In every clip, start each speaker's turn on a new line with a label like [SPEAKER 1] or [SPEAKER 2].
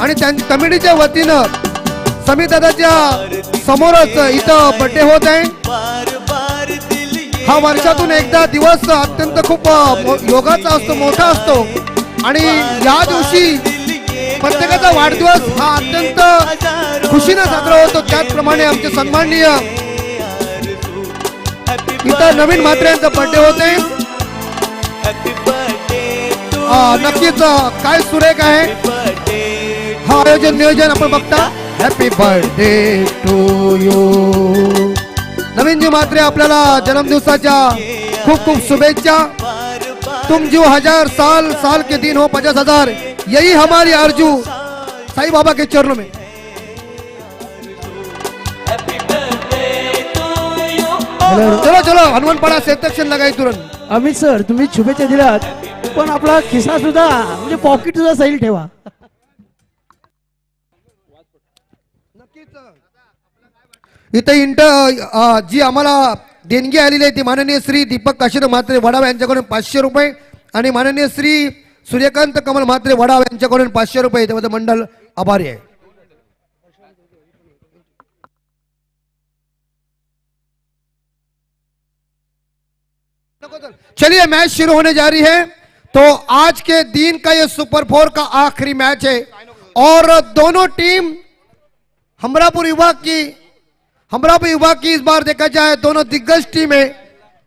[SPEAKER 1] आणि त्या कमिटीच्या वतीनं समीर दादाच्या समोरच इथं बर्थडे होत आहे। हा वर्षातून एकदा दिवस अत्यंत खूप योगाचा असतो, मोठा असतो आणि या दिवशी प्रत्येकाचा वाढदिवस हा अत्यंत खुशीने साजरा होतो। त्याचप्रमाणे आमचे सन्माननीय इथं नवीन म्हात्रे बर्थडे होते। नक्कीच काय सुरेख आहे हा आयोजन नियोजन आपण बघता। Happy birthday to you Naveenji Mhatre, आपल्याला जन्मदिवसाच्या खूप खूप शुभेच्छा। तुम जो 1000 साल साल के दिन हो 50,000, यही हमारी आरजू साईं बाबा के चरणों में। चलो चलो हनुमानपाडा सेक्शन लगाई तुरंत।
[SPEAKER 2] अमित सर, तुम्ही शुभेच्छा दिलात, पण आपला खिसा सुद्धा म्हणजे पॉकेट सुद्धा सैल ठेवा।
[SPEAKER 1] इथे जी आम्हाला देणगी आलेली आहे ती माननीय श्री दीपक काशीनाथ म्हात्रे वडावा यांच्याकडून 500 रुपये आणि माननीय श्री सूर्यकांत कमल म्हात्रे वडावा यांच्याकडून 500 रुपये, त्याबद्दल मंडळ आभारी आहे। चलिए मैच शुरू होने जा रही है। तो आज के दिन का ये सुपर 4 का आखिरी मैच है और दोनों टीम हमरापुर विभाग की इस बार देखा जाए दोनों दिग्गज टीमें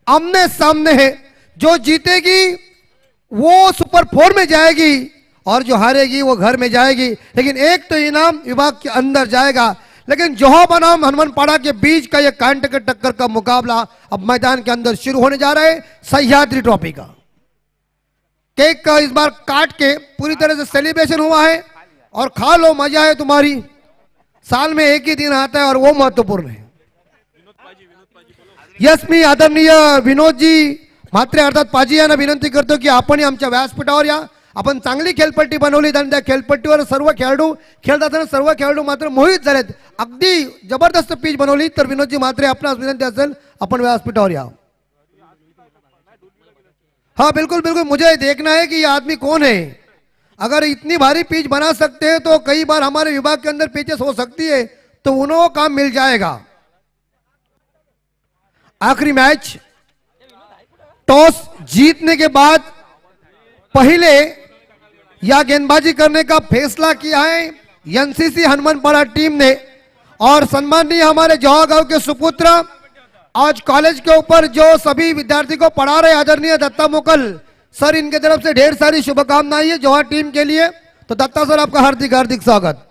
[SPEAKER 1] आमने सामने है। जो जीतेगी वो सुपर 4 में जाएगी और जो हारेगी वो घर में जाएगी, लेकिन एक तो इनाम विभाग के अंदर जाएगा। लेकिन जोहा बनाम हनुमानपाड़ा के बीच का ये कांटे के टक्कर का मुकाबला अब मैदान के अंदर शुरू होने जा रहा है सह्याद्री ट्रॉफी का। केक का इस बार काट के पूरी तरह से सेलिब्रेशन हुआ है और खा लो, मजा है तुम्हारी। साल में एक ही दिन आता है और वो महत्वपूर्ण है। यस, मी आदरणीय विनोद जी म्हात्रे अर्थात पाजी यांना विनंती करतो की आपण आमच्या व्यासपीठावर या। आपण चांगली खेळपट्टी बनवली आणि त्या खेळपट्टीवर सर्व खेळाडू खेळत असताना सर्व खेळाडू मात्र मोहित झालेत। अगदी जबरदस्त पिच बनवली। तर विनोदजी म्हात्रे, आपणास विनंती असेल आपण व्यासपीठावर या। हाँ बिल्कुल बिल्कुल, मुझे देखना है कि ये आदमी कौन है। अगर इतनी भारी पिच बना सकते हैं तो कई बार हमारे विभाग के अंदर पिचेस हो सकती है, तो उन्होंने काम मिल जाएगा। आखिरी मैच, टॉस जीतने के बाद पहले या गेंदबाजी करने का फैसला किया है एनसीसी हनुमानपाड़ा टीम ने और सम्माननीय हमारे जोहा गांव के सुपुत्र आज कॉलेज के ऊपर जो सभी विद्यार्थी को पढ़ा रहे आदरणीय दत्ता मुकल सर, इनके तरफ से ढेर सारी शुभकामनाएं है जोहा टीम के लिए। तो दत्ता सर, आपका हार्दिक हार्दिक स्वागत।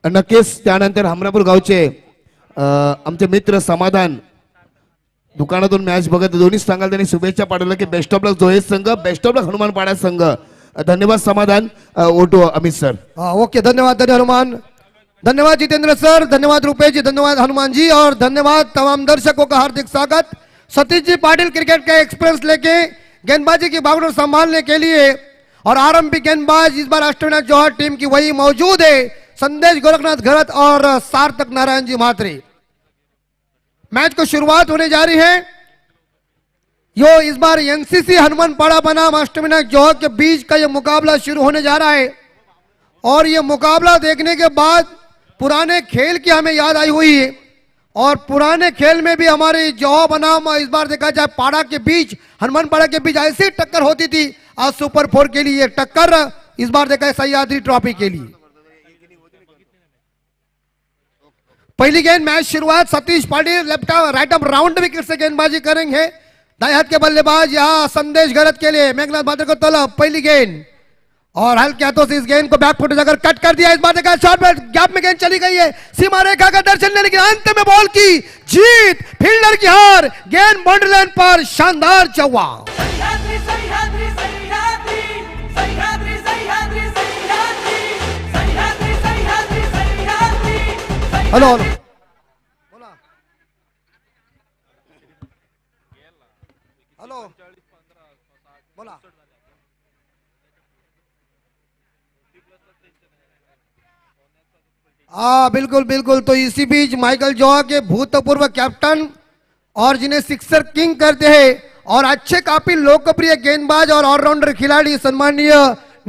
[SPEAKER 3] नक्कीच त्यानंतर हमरापूर गावचे आमचे मित्र समाधान दुकानातून मॅच बघत दोन्ही संघाला त्यांनी शुभेच्छा पाठवल्या की बेस्ट ऑफ लक जोहेश संघ, बेस्ट ऑफ लक हनुमानपाडा संघ। धन्यवाद समाधान, ओटो अमित सर।
[SPEAKER 1] ओके, धन्यवाद हनुमान, धन्यवाद जितेंद्र सर, धन्यवाद रुपेश जी, धन्यवाद हनुमान जी और धन्यवाद तमाम दर्शकों का हार्दिक स्वागत। सतीश जी पाटिल क्रिकेट का एक्सपीरियंस लेके गेंदबाजी की बागडोर संभालने के लिए और आरंभिक गेंदबाज इस बार अष्टविनायक जोहा टीम की वही मौजूद है संदेश गोरखनाथ घरत और सार्थक नारायण जी म्हात्रे। मैच को शुरुआत होने जा रही है। यो इस बार एनसीसी हनुमानपाड़ा बनाम अष्टविनायक जोहा के बीच का ये मुकाबला शुरू होने जा रहा है और ये मुकाबला देखने के बाद पुराने खेल की हमें याद आई हुई है और पुराने खेल में भी हमारे जोहा बनाम इस बार देखा जाए पाड़ा के बीच, हनुमानपाड़ा के बीच ऐसी टक्कर होती थी। आज सुपर 4 के लिए टक्कर इस बार देखा है सह्याद्री ट्रॉफी के लिए। पहली गेंद मैच शुरुआत Satish Patil left right up round wicket से गेंदबाजी करेंगे। दाएं हाथ के बल्लेबाज यहाँ संदेश गलत के लिए मेघनाथ म्हात्रे को तलब। पहली गेंद और हल्के हाथों से इस गेंद को बैक फुट जाकर कट कर दिया। इस बार देखा शॉर्ट गैप में गेंद चली गई है, सीमा रेखा का दर्शन ने, लेकिन अंत में बॉल की जीत, फील्डर की हार, गेंद बाउंड्री लाइन पर शानदार चौका। हेलो हेलो हेलो बोला। बिल्कुल बिल्कुल। तो इसी बीच माइकल जोहा के भूतपूर्व कैप्टन और जिन्हें सिक्सर किंग करते हैं और अच्छे काफी लोकप्रिय गेंदबाज और ऑलराउंडर खिलाड़ी सम्माननीय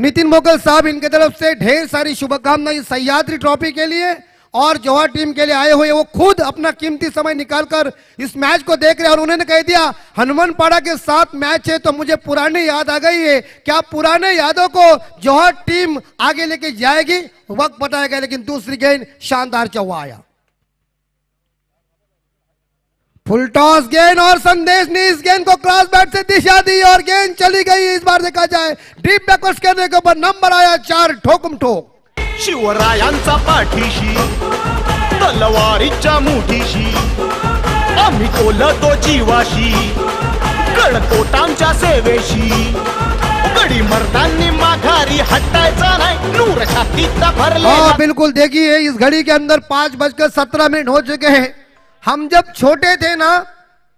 [SPEAKER 1] नितिन मोगल साहब, इनके तरफ से ढेर सारी शुभकामनाएं इस सह्याद्री ट्रॉफी के लिए और जौहर टीम के लिए आए हुए वो खुद अपना कीमती समय निकालकर इस मैच को देख रहे हैं और उन्होंने कह दिया हनुमानपाड़ा के साथ मैच है तो मुझे पुरानी याद आ गई है। क्या पुराने यादों को जौहर टीम आगे लेके जाएगी? वक्त बताएगा, लेकिन दूसरी गेंद शानदार चौवा आया, फुल टॉस गेंद और संदेश ने इस गेंद को क्रॉस बैट से दिशा दी और गेंद चली गई। इस बार देखा जाए डीप बैकवर्ड्स करने के ऊपर नंबर आया 4 ठोकम ठोक।
[SPEAKER 4] शिवरायांचा पाठीशी तलवारीच्या मुठीशी आम्ही कोलतो जीवाशी कडकोटांच्या सेवेशी गडी मर्दांनी माघारी हटायचा नाही नूर छातीत भरले।
[SPEAKER 1] हाँ बिल्कुल, देखिए इस घड़ी के अंदर 5:17 हो चुके हैं। हम जब छोटे थे ना,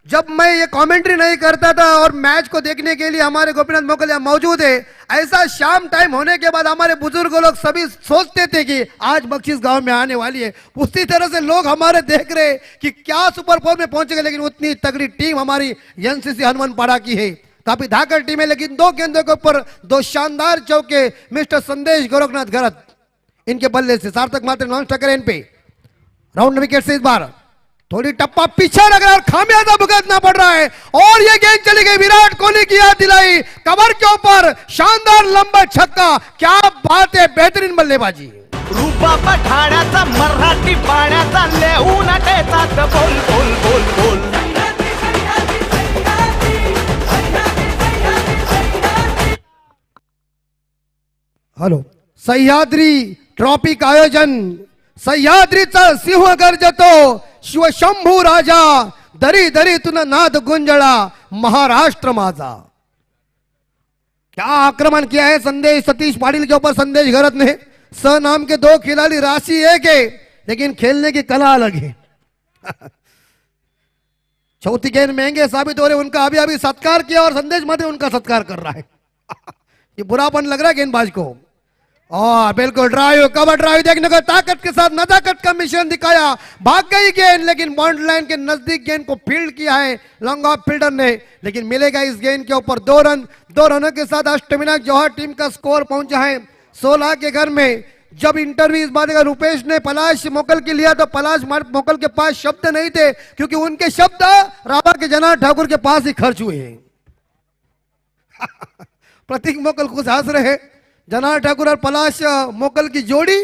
[SPEAKER 1] जब मैं ये कमेंट्री नहीं करता था और मैच को देखने के लिए हमारे गोपीनाथ मोगल यहाँ मौजूद है, ऐसा शाम टाइम होने के बाद हमारे बुजुर्ग लोग सभी सोचते थे कि आज बख्शीश गांव में आने वाली है। उसी तरह से लोग हमारे देख रहे कि क्या सुपर फोर में पहुंचेंगे, लेकिन उतनी तगड़ी टीम हमारी एनसीसी हनुमानपाड़ा की है। काफी धाकड़ टीम है, लेकिन 2 गेंदों के ऊपर 2 शानदार चौके मिस्टर संदेश गोरखनाथ गरत इनके बल्ले से सार्थक मात्र नॉन स्ट्राइकर इन पे राउंड विकेट से इस बार थोड़ी टप्पा पीछे लग रहा है और खामियाजा भुगतना पड़ रहा है और ये गेंद चली गई। विराट कोहली की याद दिलाई, कवर के ऊपर शानदार लंबा छक्का। क्या बात है, बेहतरीन बल्लेबाजी।
[SPEAKER 4] रूपा पठाण्याचा मराठी पाण्याचा लेहून टेचात बोल बोल बोल बोल।
[SPEAKER 1] हॅलो, सह्याद्री ट्रॉफी का आयोजन, सह्याद्रीचा सिंह गर्जतो, शिवशंभू राजा, दरी दरी तुन नाद गुंजळा, महाराष्ट्र माझा। क्या आक्रमण किया है संदेश सतीश पाटिल के ऊपर संदेश गरत ने। स नाम के 2 खिलाड़ी, राशि एक है लेकिन खेलने की कला अलग है। चौथी गेंद महंगे साबित हो रहे, उनका अभी अभी सत्कार किया और संदेश मध्य उनका सत्कार कर रहा है। ये बुरापन लग रहा है गेंदबाज को। बिल्कुल ड्राइव, कवर ड्राइव देखने को, ताकत के साथ नजाकत का मिश्रण दिखाया। भाग गई गेंद, लेकिन बाउंड्री लाइन के नजदीक गेंद को फील्ड किया है लॉन्ग ऑफ फील्डर ने, लेकिन मिलेगा इस गेंद के ऊपर 2 रन। 2 रनों के साथ अष्टविनायक जौहर टीम का स्कोर पहुंचा है 16 के घर में। जब इंटरव्यू इस बात का रुपेश ने पलाश मोकल के लिया तो पलाश मोकल के पास शब्द नहीं थे, क्योंकि उनके शब्द राबा के जना ठाकुर के पास ही खर्च हुए हैं। प्रतीक मोकल खुद हंस रहे हैं। जना ठाकुर और पलाश मोकल की जोड़ी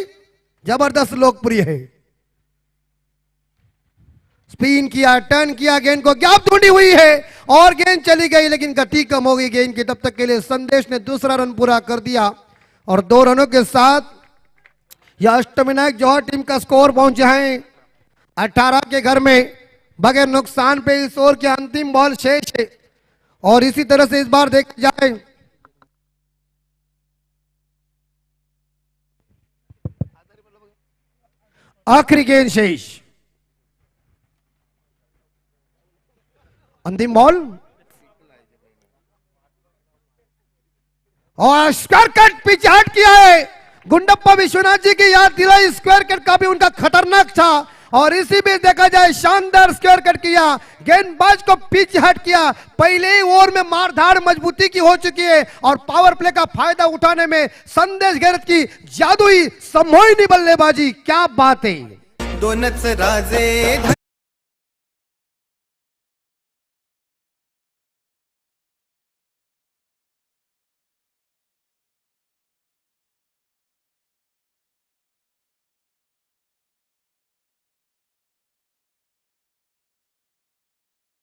[SPEAKER 1] जबरदस्त लोकप्रिय है। स्पिन किया, टर्न किया, गेंद को गैप ढूंढी हुई है और गेंद चली गई, लेकिन गति कम हो गई गेंद की। तब तक के लिए संदेश ने दूसरा रन पूरा कर दिया और 2 रनों के साथ यह अष्टविनायक जौहर टीम का स्कोर पहुंचे हैं 18 के घर में। बगैर नुकसान पे इस ओवर के अंतिम बॉल शेष है और इसी तरह से इस बार देखा जाए आखिरी गेंद शेष, अंतिम बॉल और स्क्वायर कट पिच हट किया है। गुंडप्पा विश्वनाथ जी की याद दिलाई, स्क्वायर कट का भी उनका खतरनाक था और इसी बीच देखा जाए शानदार स्क्वायर कट किया, गेंदबाज को पिच हट किया। पहले ही ओवर में मारधाड़ मजबूती की हो चुकी है और पावर प्ले का फायदा उठाने में संदेश गैरत की जादुई सम्मोहिनी बल्लेबाजी। क्या बात है,
[SPEAKER 5] दोनच राजे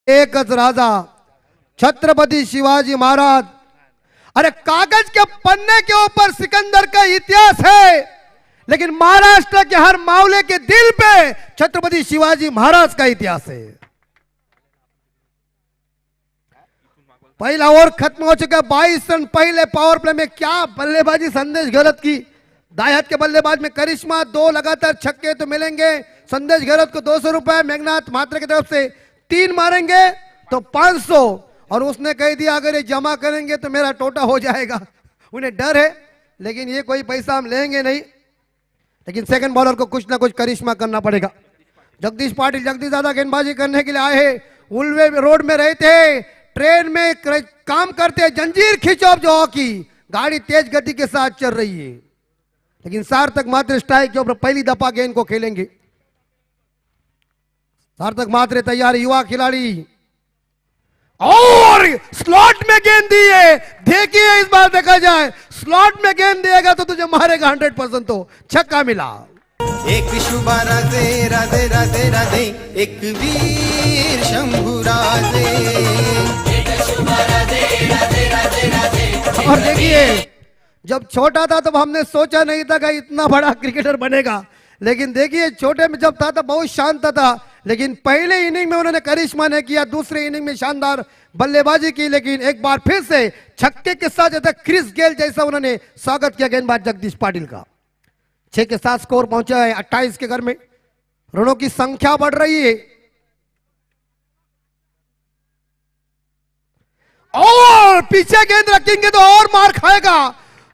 [SPEAKER 1] एकच राजा छत्रपति शिवाजी महाराज। अरे कागज के पन्ने के ऊपर सिकंदर का इतिहास है, लेकिन महाराष्ट्र के हर मावले के दिल पे छत्रपति शिवाजी महाराज का इतिहास है। पहला ओवर खत्म हो चुका, 22 रन पहले पावर प्ले में। क्या बल्लेबाजी संदेश गलत की, दाएं हाथ के बल्लेबाज में करिश्मा। 2 लगातार छक्के तो मिलेंगे संदेश गलत को 200 रुपए, मेघनाथ मात्रा की तरफ से 3 मारेंगे तो 500 और उसने कह दिया अगर ये जमा करेंगे तो मेरा टोटा हो जाएगा। उन्हें डर है, लेकिन ये कोई पैसा हम लेंगे नहीं, लेकिन सेकंड बॉलर को कुछ ना कुछ करिश्मा करना पड़ेगा। जगदीश पाटिल जगदीश दादा गेंदबाजी करने के लिए आए हैं, उल्वे रोड में रहते हैं, ट्रेन में काम करते हैं, जंजीर खिंचो जो हॉकी गाड़ी तेज गति के साथ चल रही है, लेकिन सार्थक मात्र स्ट्राइक के ऊपर पहली दफा गेंद को खेलेंगे। सार्थक मात्र तैयार, युवा खिलाड़ी, और स्लॉट में गेंद दी है। देखिए इस बार देखा जाए, स्लॉट में गेंद देगा तो तुझे मारेगा 100%। तो छक्का मिला।
[SPEAKER 5] एक शुभा राधे राधे राधे राधे, एक वीर शंभू राधे।
[SPEAKER 1] और देखिए, जब छोटा था तब हमने सोचा नहीं था कि इतना बड़ा क्रिकेटर बनेगा, लेकिन देखिए छोटे में जब था तो बहुत शांत था, लेकिन पहले इनिंग में उन्होंने करिश्मा नहीं किया, दूसरे इनिंग में शानदार बल्लेबाजी की, लेकिन एक बार फिर से छक्के के साथ जैसा क्रिस गेल जैसा उन्होंने स्वागत किया गेंदबाज जगदीश पाटिल का। 6 के साथ स्कोर पहुंचा है 28 के घर में। रनों की संख्या बढ़ रही है, और पीछे गेंद रखेंगे तो और मार खाएगा।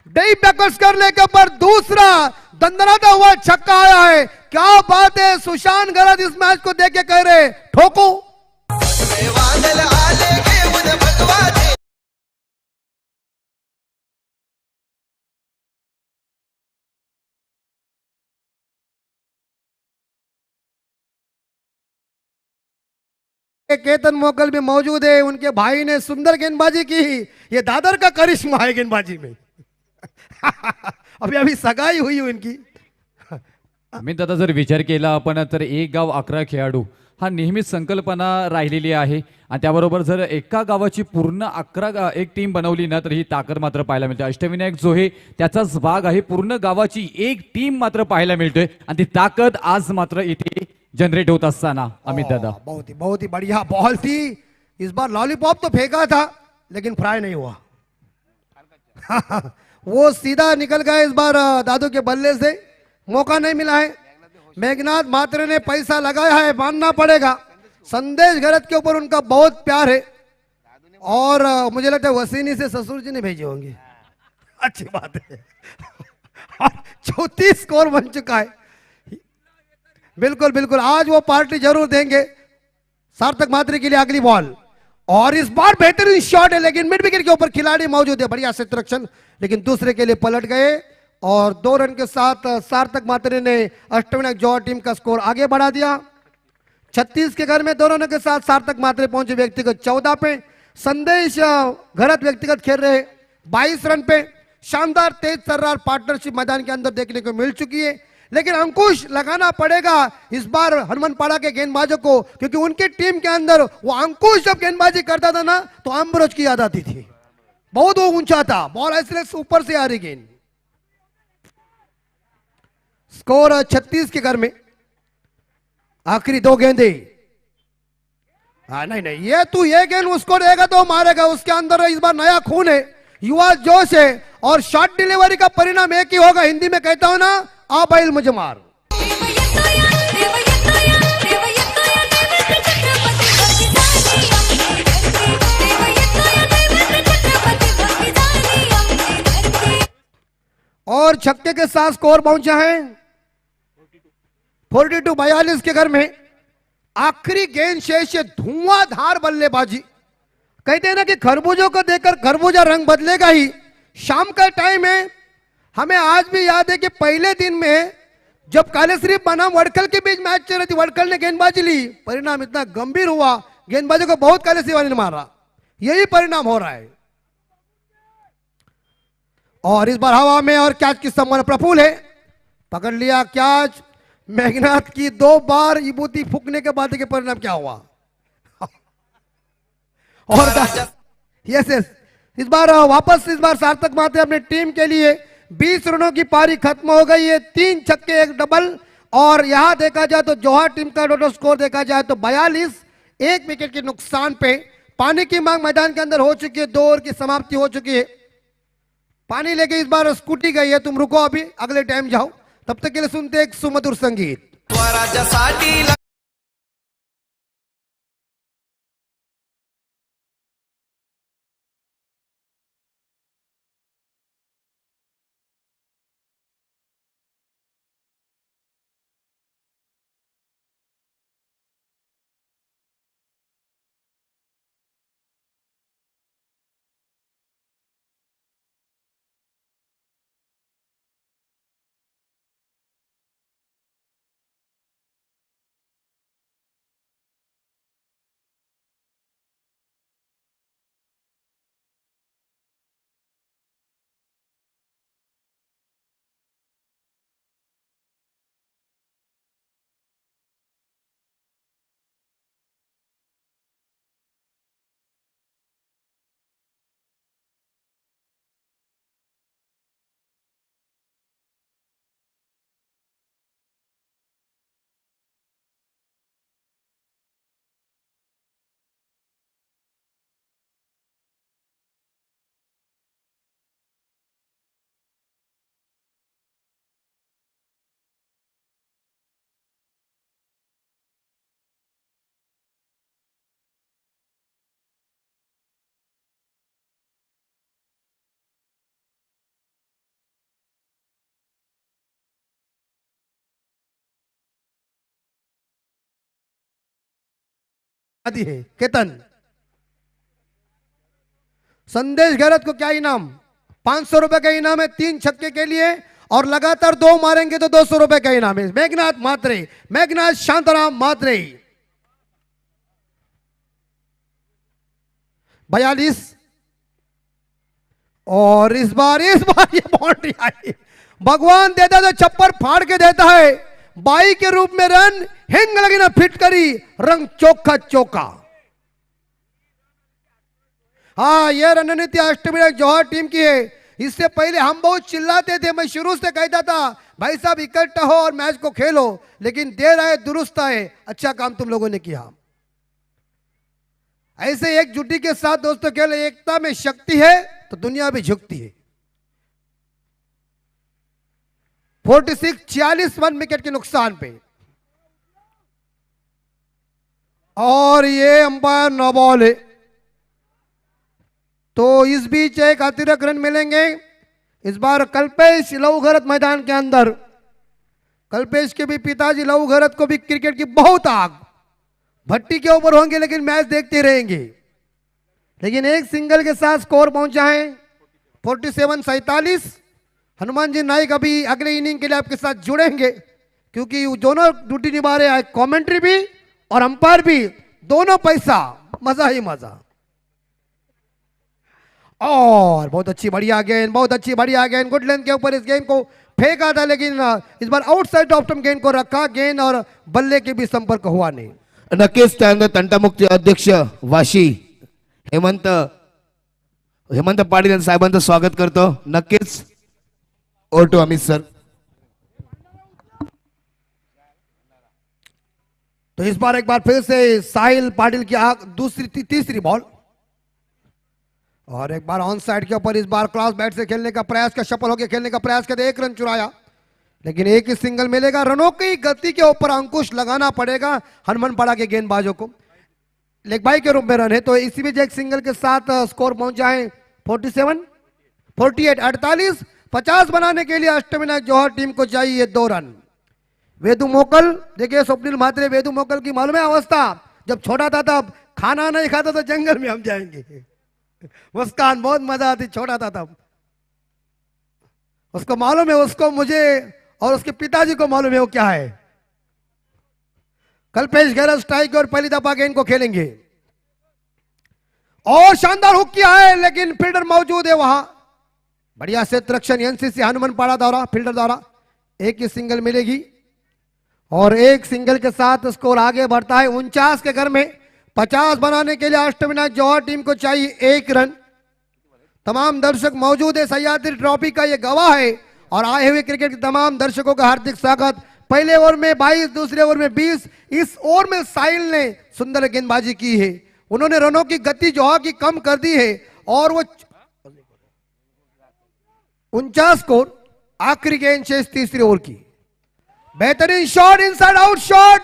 [SPEAKER 1] डीप बैकवर्ड्स करने के ऊपर दूसरा दंदनाता हुआ छक्का आया है। क्या बात है, सुशांत गरज इस मैच को देख के कह रहे ठोको। केतन मोकल भी मौजूद है, उनके भाई ने सुंदर गेंदबाजी की। ये दादर का करिश्मा है गेंदबाजी में। अभी अभी सगाई हुई है इनकी।
[SPEAKER 6] मी दादा जर विचार केला आपण तर एक गाव 11 खेळाडू हा नेहमीच संकल्पना राहिलेली आहे, आणि त्याबरोबर जर एका गावाची पूर्ण 11 एक टीम बनवली ना तर ही ताकद मात्र पाहायला मिळते. अष्टविनायक जो आहे त्याचाच भाग आहे, पूर्ण गावाची एक टीम मात्र पाहायला मिळते, आणि ती ताकद आज मात्र इथे जनरेट होत असताना अमित दादा
[SPEAKER 1] बहुत ही बढ़िया बॉल थी। इस बार लॉलीपॉप तो फेंका था लेकिन फ्राई नहीं हुआ। वो सीधा निकल गया इस बार दादू के बल्ले से, मौका नहीं मिला है। मेघनाथ मात्रे ने पैसा लगाया है, मानना पड़ेगा। संदेश गरज के ऊपर उनका बहुत प्यार है, और मुझे लगता है वसीनी से ससुर जी ने भेजे होंगे। अच्छी बात है। 34 स्कोर बन चुका है। बिल्कुल बिल्कुल, आज वो पार्टी जरूर देंगे सार्थक मात्रे के लिए। अगली बॉल, और इस बार बेहतरीन शॉट है, लेकिन मिड विकेट के ऊपर खिलाड़ी मौजूद है, बढ़िया क्षेत्ररक्षण, लेकिन दूसरे के लिए पलट गए, और 2 रन के साथ सार्थक मात्रे ने अष्टविनायक जौहर टीम का स्कोर आगे बढ़ा दिया। 36 के घर में 2 रनों के साथ सार्थक मात्रे पहुंचे व्यक्तिगत 14 पे। संदेश गरज व्यक्तिगत खेल रहे 22 रन पे। शानदार तेज तर्रार पार्टनरशिप मैदान के अंदर देखने को मिल चुकी है, लेकिन अंकुश लगाना पड़ेगा इस बार हनुमानपाड़ा के गेंदबाजों को, क्योंकि उनकी टीम के अंदर वो अंकुश जब गेंदबाजी करता था ना तो अम्बरोज की याद आती थी। बहुत वो ऊंचा था, बॉल ऐसे ऊपर से आ रही गेंद। स्कोर 36 के घर में, आखिरी 2 गेंदे। नहीं नहीं, ये गेंद उसको देगा तो मारेगा, उसके अंदर इस बार नया खून है, युवा जोश है, और शॉर्ट डिलीवरी का परिणाम एक ही होगा। हिंदी में कहता हूं ना, आ बैल मुझे मार। और छक्के के साथ स्कोर पहुंचा है 42 के घर में। आखिरी गेंद शेष है, धुआंधार बल्लेबाजी। कहते हैं ना कि खरबूजों को देखकर खरबूजा रंग बदलेगा ही। शाम का टाइम है, हमें आज भी याद है कि पहले दिन में जब कालेश्री बनाम वडखल के बीच मैच चल रही थी, वडखल ने गेंदबाजी ली, परिणाम इतना गंभीर हुआ, गेंदबाजों को बहुत कालेश्री वाले ने मारा। यही परिणाम हो रहा है। और इस बार हवा में, और कैच की संभावना प्रफुल्ल है, पकड़ लिया कैच। मेघनाथ की 2 बार विभूति फूकने के बाद के परिणाम क्या हुआ। और यस यस, इस बार वापस सार्थक मात्रे अपने टीम के लिए 20 रनों की पारी खत्म हो गई है। 3 छक्के 1 डबल, और यहां देखा जाए तो जौहर टीम का टोटल स्कोर देखा जाए तो 42, 1 विकेट के नुकसान पे। पानी की मांग मैदान के अंदर हो चुकी है, 2 ओवर की समाप्ति हो चुकी है। पानी लेके इस बार स्कूटी गई है, तुम रुको अभी, अगले टाइम जाओ। तब तक के लिए सुनते एक सुमधुर संगीत।
[SPEAKER 5] स्वराज्यासाठी
[SPEAKER 1] आदि है केतन। संदेश गैरत को क्या इनाम? 500 रुपए का इनाम है 3 छक्के के लिए, और लगातार 2 मारेंगे तो 200 रुपए का इनाम है। मेघनाथ मात्रे, मेघनाथ शांताराम मात्रे 42, और इस बार ये बाउंड्री आई। भगवान देता तो छप्पर फाड़ के देता है, बाई के रूप में रन, हिंग लगी ना फिट करी, रंग चौका चौका। हाँ, यह रणनीति अष्टमी जौहर टीम की है। इससे पहले हम बहुत चिल्लाते थे, मैं शुरू से कहता था भाई साहब इकट्ठा हो और मैच को खेलो, लेकिन देर आए दुरुस्त आए। अच्छा काम तुम लोगों ने किया। ऐसे एकजुटी के साथ दोस्तों खेल, एकता में शक्ति है तो दुनिया भी झुकती है। 46 1 विकेट के नुकसान पे, और ये अंपायर नो बॉल है, तो इस बीच एक अतिरिक्त रन मिलेंगे। इस बार कल्पेश लवघरत मैदान के अंदर, कल्पेश के भी पिताजी लवघरत को भी क्रिकेट की बहुत आग, भट्टी के ऊपर होंगे लेकिन मैच देखते रहेंगे। लेकिन एक सिंगल के साथ स्कोर पहुंचा है 47 47। हनुमान जी नाइक अभी अगले इनिंग के लिए आपके साथ जुड़ेंगे, क्योंकि दोनों ड्यूटी निभा रहे हैं, कमेंट्री भी और अंपायर भी, दोनों पैसा, मजा ही मजा। और बहुत अच्छी बढ़िया गेंद, बहुत अच्छी बढ़िया गेंद, गुड लेंथ के ऊपर इस गेंद को फेंका था, लेकिन इस बार आउटसाइड ऑफ स्टंप गेंद को रखा, गेंद और बल्ले के भी संपर्क हुआ नहीं।
[SPEAKER 3] नक्कीच त्यानंतर तंटामुक्ती अध्यक्ष वाशी हेमंत पाटील साहेबांचं स्वागत करतो। नक्कीच ओव्हर टू अमित सर।
[SPEAKER 1] तो इस बार एक बार फिर से साहिल पाटिल की तीसरी बॉल, और एक बार ऑन साइड के ऊपर इस बार क्रॉस बैट से खेलने का प्रयास, का सफल होकर खेलने का प्रयास करते, 1 रन चुराया, लेकिन एक ही सिंगल मिलेगा। रनों की गति के ऊपर अंकुश लगाना पड़ेगा हनुमानपाड़ा के गेंदबाजों को। लेग बाई के रूप में रन है, तो इसी बीच एक सिंगल के साथ स्कोर पहुंचा है 47 48 48। 50 बनाने के लिए अष्टविनायक जौहर टीम को चाहिए 2 रन। वेदु मोकल, देखिए स्वप्निल म्हात्रे, वेदु मोकल की मालूम है अवस्था, जब छोटा था तब खाना नहीं खाता तो जंगल में हम जाएंगे। मुस्कान, बहुत मजा आती, छोटा था तब, उसको मालूम है, उसको, मुझे और उसके पिताजी को मालूम है वो क्या है। कल्पेश गैरत स्ट्राइक और पहली दफा गेंद को खेलेंगे, और शानदार हुक किया है, लेकिन फील्डर मौजूद है वहां। बढ़िया क्षेत्र रक्षण एनसीसी हनुमानपाड़ा द्वारा, फील्डर द्वारा एक ही सिंगल मिलेगी, और एक सिंगल के साथ स्कोर आगे बढ़ता है 49 के घर में। 50 बनाने के लिए अष्टविनायक जौहर टीम को चाहिए 1 रन। तमाम दर्शक मौजूद है, सह्याद्री ट्रॉफी का ये गवाह है, और आए हुए क्रिकेट के तमाम दर्शकों का हार्दिक स्वागत। पहले ओवर में 22, दूसरे ओवर में 20। इस ओवर में साहिल ने सुंदर गेंदबाजी की है, उन्होंने रनों की गति जौहर की कम कर दी है, और वो 49 स्कोर। आखिरी गेंद शेष तीसरी ओवर की, बेहतरीन शॉट, इनसाइड आउट शॉट,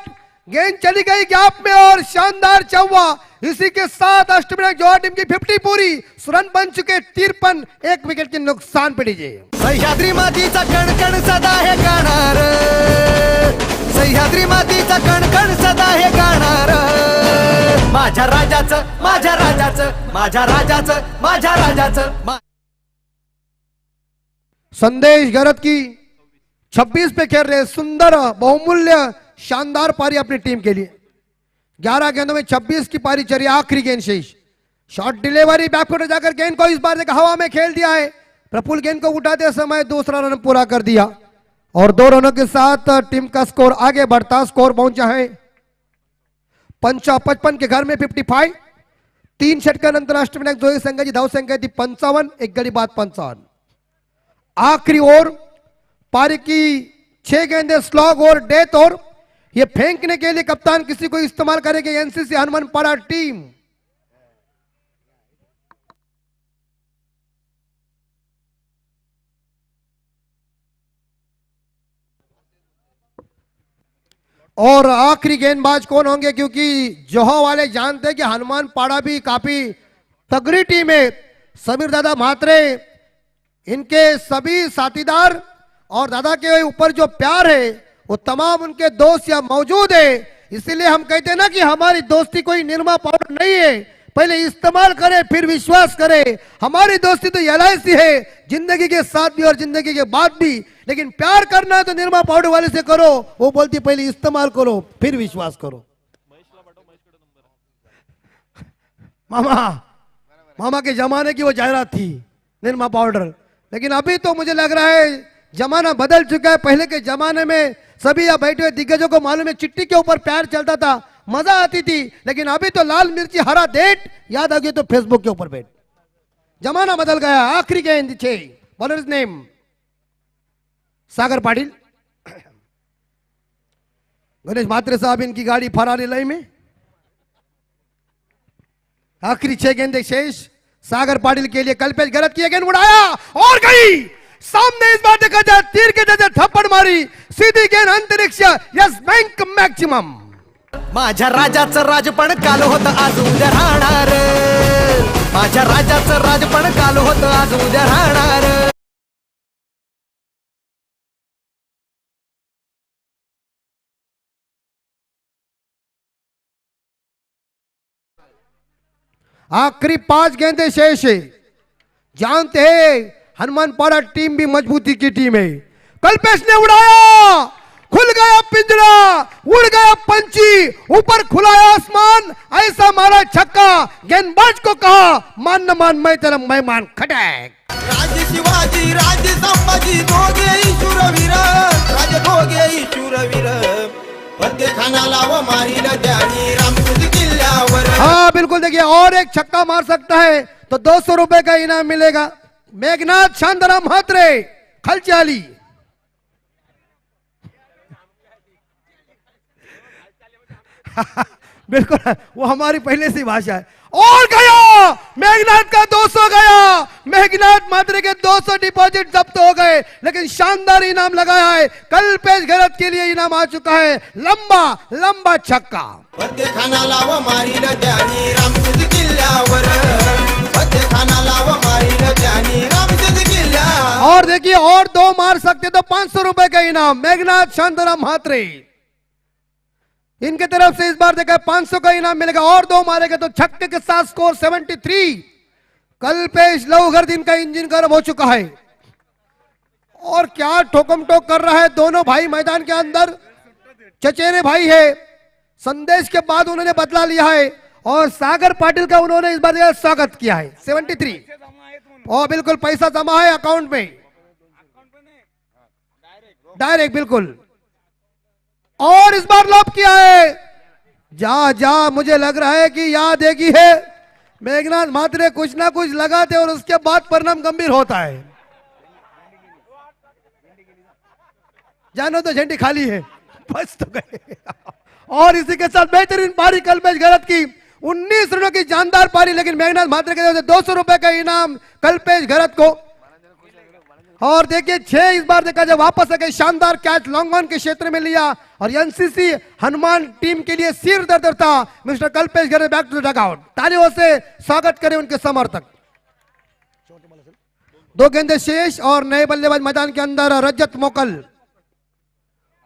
[SPEAKER 1] गेंद चली गई गैप में, और शानदार चौवा। इसी के साथ अष्टविनायक जौहर टीम की 50 पूरी, रन बन चुके 53, 1 विकेट के नुकसान पे डीजे।
[SPEAKER 4] सह्याद्री मातीचा कणकण सदा हे गाणार, सह्याद्री मातीचा कणकण सदा हे गाणार, माझ्या राजाचं, माझ्या राजाचं, माझ्या राजाचं, माझ्या राजाचं।
[SPEAKER 1] संदेश गरत की 26 पे खेल रहे, सुंदर बहुमूल्य शानदार पारी अपनी टीम के लिए। 11 गेंदों में 26 की पारी चली, आखिरी गेंद शेष। शॉट डिलीवरी बैकफुट जाकर गेंद को इस बार हवा में खेल दिया है, प्रफुल्ल गेंद को उठाते समय दूसरा रन पूरा कर दिया, और 2 रनों के साथ टीम का स्कोर आगे बढ़ता। स्कोर पहुंचा है 55 के घर में 55। 3 षटकानंतर अष्टविनायक जौहर संघाची धावसंख्या थी 55, 1 गडी बाद 55। आखिरी ओवर पारी की 6 गेंदें स्लॉग और डेथ, और ये फेंकने के लिए कप्तान किसी को इस्तेमाल करेगी एनसीसी हनुमानपाड़ा टीम। और आखिरी गेंदबाज कौन होंगे, क्योंकि जौहर वाले जानते हैं कि हनुमानपाड़ा भी काफी तगड़ी टीम है। समीर दादा म्हात्रे, इनके सभी साथीदार और दादा के ऊपर जो प्यार है वो तमाम उनके दोस्त यहाँ मौजूद है। इसीलिए हम कहते हैं ना कि हमारी दोस्ती कोई निरमा पाउडर नहीं है, पहले इस्तेमाल करे फिर विश्वास करे। हमारी दोस्ती तो LIC है, जिंदगी के साथ भी और जिंदगी के बाद भी। लेकिन प्यार करना है तो निरमा पाउडर वाले से करो, वो बोलती पहले इस्तेमाल करो फिर विश्वास करो। मामा के जमाने की वो जायरात थी निरमा पाउडर, लेकिन अभी तो मुझे लग रहा है जमाना बदल चुका है। पहले के जमाने में सभी यहाँ बैठे हुए दिग्गजों को मालूम है चिट्ठी के ऊपर प्यार चलता था, मजा आती थी। लेकिन अभी तो लाल मिर्ची हरा डेट याद आ गई तो फेसबुक के ऊपर बैठ। जमाना बदल गया। आखिरी गेंद 6, बॉलर नेम सागर पाटिल। गणेश मात्रे साहब इनकी गाड़ी फरारी लाई में। आखिरी 6 गेंदें शेष सागर पाटिल के लिए। कल्पेश गलत किया, गेंद उड़ाया और गई सामने। इस बार देखा जाए तीर के जैसे थप्पड़ मारी, सीधी गेंद अंतरिक्ष। Yes bank maximum.
[SPEAKER 4] माझ्या राजाचं राजपण काल होतं आज उद्या राहणार, माझ्या राजाचं राजपण काल होतं आज उद्या राहणार।
[SPEAKER 1] आखिरी 5 गेंदें शेष है। जानते हैं हनुमानपाड़ा टीम भी मजबूती की टीम है। कल्पेश ने उड़ाया, खुल गया पिंजरा, उड़ गया पंछी, ऊपर खुला आसमान, ऐसा मारा छक्का। गेंदबाज को कहा मान न मान मैं तेरा मेहमान। खटैक
[SPEAKER 5] राज शिवाजी राज संभाजी दोघेही शूरवीर, राज दोघेही शूरवीर, फत्ते खाना लाव मारील त्यानी रामकृष्ण किल्ल्यावर।
[SPEAKER 1] हाँ बिल्कुल, देखिए और एक छक्का मार सकता है तो 200 रुपए का इनाम मिलेगा। मेघनाथ शांताराम म्हात्रे खलचाली। बिल्कुल वो हमारी पहले से भाषा है। और गया मेघनाथ का 200 गया। मेघनाथ मात्रे के 200 डिपॉजिट जब्त हो गए, लेकिन शानदार इनाम लगाया है। कल्पेश गरत के लिए इनाम आ चुका है, लंबा लंबा छक्का।
[SPEAKER 5] फत्ते खाना लाव मारील त्यानी रामकृष्ण किल्ल्यावर, फत्ते खाना लाव मारील त्यानी रामकृष्ण किल्ल्यावर।
[SPEAKER 1] और देखिए और 2 मार सकते तो 500 रुपए का इनाम। मेघनाथ शांताराम म्हात्रे इनके तरफ से इस बार देखा 500 का इनाम मिलेगा। और 2 मारेगा तो छक्के के साथ स्कोर 73। कल्पेश लवघर दिन का इंजन गर्म हो चुका है। और क्या ठोकम ठोक कर रहा है दोनों भाई मैदान के अंदर। चचेरे भाई है, संदेश के बाद उन्होंने बदला लिया है और सागर पाटिल का उन्होंने इस बार स्वागत किया है। 73 और बिल्कुल पैसा जमा है अकाउंट में डायरेक्ट बिल्कुल। और इस बार लॉप किया है। जा जा मुझे लग रहा है कि याद है कि है मेघनाथ म्हात्रे कुछ ना कुछ लगाते और उसके बाद परिणाम गंभीर होता है। जानो तो झंडी खाली है, बस तो गए। और इसी के साथ बेहतरीन पारी कल्पेश गरत की 19 रनों की जानदार पारी, लेकिन मेघनाथ म्हात्रे के तरफ से 200 रुपए का इनाम कल्पेश गरत को। और देखिए 6 इस बार देखा जब वापस आ गए, शानदार कैच लॉन्ग ऑन के क्षेत्र में लिया और एनसीसी हनुमान टीम के लिए सिर दर्द था। Mister Kalpesh Garat back to the dugout. तालियों से स्वागत करें उनके समर्थक। 2 गेंदें शेष और नए बल्लेबाज मैदान के अंदर रजत मोकल,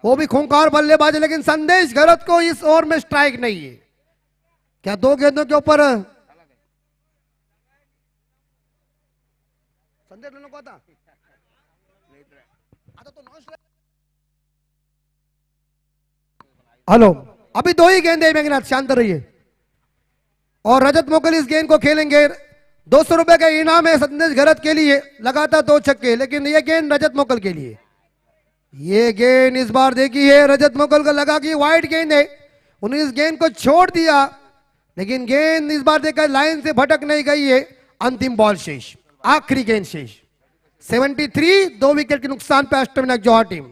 [SPEAKER 1] वो भी खूंखार बल्लेबाज है, लेकिन संदेश गरत को इस ओवर में स्ट्राइक नहीं है। क्या 2 गेंदों के ऊपर संदेश लेने को आता तो हेलो, अभी 2 ही गेंदे मेघनाथ, शांत रहिए। और रजत मोकल इस गेंद को खेलेंगे। 200 रुपए का इनाम है संदेश गरत के लिए, लगातार 2 छक्के, लेकिन ये गेंद रजत मोकल के लिए। ये गेंद इस बार देखी है रजत मोकल को लगा कि वाइड गेंद है, उन्होंने इस गेंद को छोड़ दिया, लेकिन गेंद इस बार देखा लाइन से भटक नहीं गई है। अंतिम बॉल शेष, आखिरी गेंद शेष। 73, 2 विकेट के नुकसान पे अष्टविनायक जौहर टीम।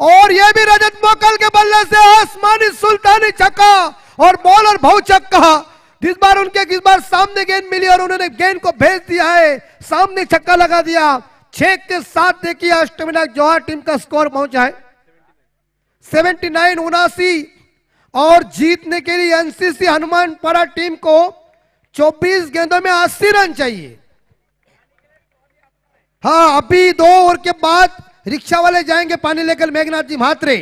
[SPEAKER 1] और यह भी रजत मोकल के बल्ले से आसमानी सुल्तानी छक्का और बॉलर भाऊ छक्का। इस बार सामने गेंद मिली और उन्होंने गेंद को भेज दिया है, सामने छक्का लगा दिया। 6 के साथ देखिए अष्टविनायक जौहर टीम का स्कोर पहुंचा है 79-79। और जीतने के लिए एनसीसी हनुमानपाड़ा टीम को 24 गेंदों में 80 रन चाहिए। हाँ, अभी 2 ओवर के बाद रिक्शा वाले जाएंगे पानी लेकर मेघनाथ जी म्हात्रे।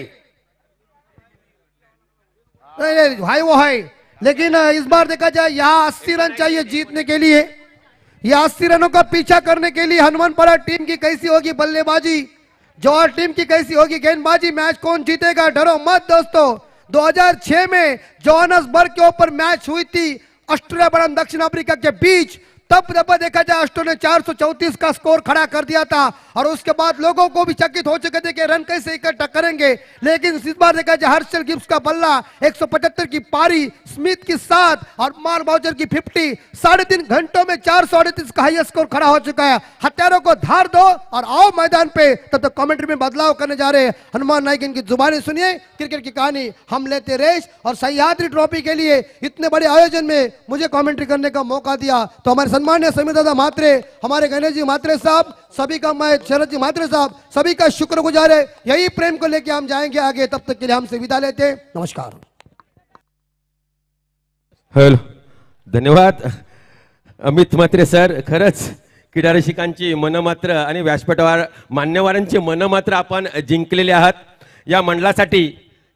[SPEAKER 1] नहीं, नहीं, भाई वो है, लेकिन इस बार देखा जाए यहाँ 80 रन चाहिए जीतने के लिए। ये 80 रनों का पीछा करने के लिए हनुमानपाड़ा टीम की कैसी होगी बल्लेबाजी, जौहर टीम की कैसी होगी गेंदबाजी, मैच कौन जीतेगा, डरो मत दोस्तों। 2006 में जोहान्सबर्ग के ऊपर मैच हुई थी ऑस्ट्रेलिया बनाम दक्षिण अफ्रीका के बीच, तब देखा जाए ऑस्ट्रेलिया ने 434 का स्कोर खड़ा कर दिया था और उसके बाद लोगों को भी चकित हो चुके थे कि रन कैसे इकट्ठा करेंगे। लेकिन इस बार देखा जाए हर्षल गिब्स का बल्ला 175 की पारी, स्मिथ की 7 और मार्क बाउचर की 50, 3.5 घंटों में 438 का हाईएस्ट स्कोर खड़ा हो चुका है। हथियारों को धार दो और आओ मैदान पे। तब तक कमेंट्री में बदलाव करने जा रहे हैं हनुमान नायक, इनकी जुबानी सुनिए। क्रिकेट की कहानी हम लेते रेस और सह्याद्री ट्रॉफी के लिए इतने बड़े आयोजन में मुझे कमेंट्री करने का मौका दिया तो हमारे सम्मान्य समीर दादा म्हात्रे, हमारे गणेश जी म्हात्रे साहब, सभी का, मैं शरद जी म्हात्रे साहब, सभी का शुक्रगुजार है। यही प्रेम को लेके हम जाएंगे आगे। तब तक के लिए हमसे विदा लेते हैं। नमस्कार।
[SPEAKER 7] हॅलो, धन्यवाद अमित म्हात्रे सर. खरंच क्रीडा रसिकांची मन मात्र आणि व्यासपीठावर मान्यवरांची मन मात्र आपण जिंकलेले आहात. या मंडळासाठी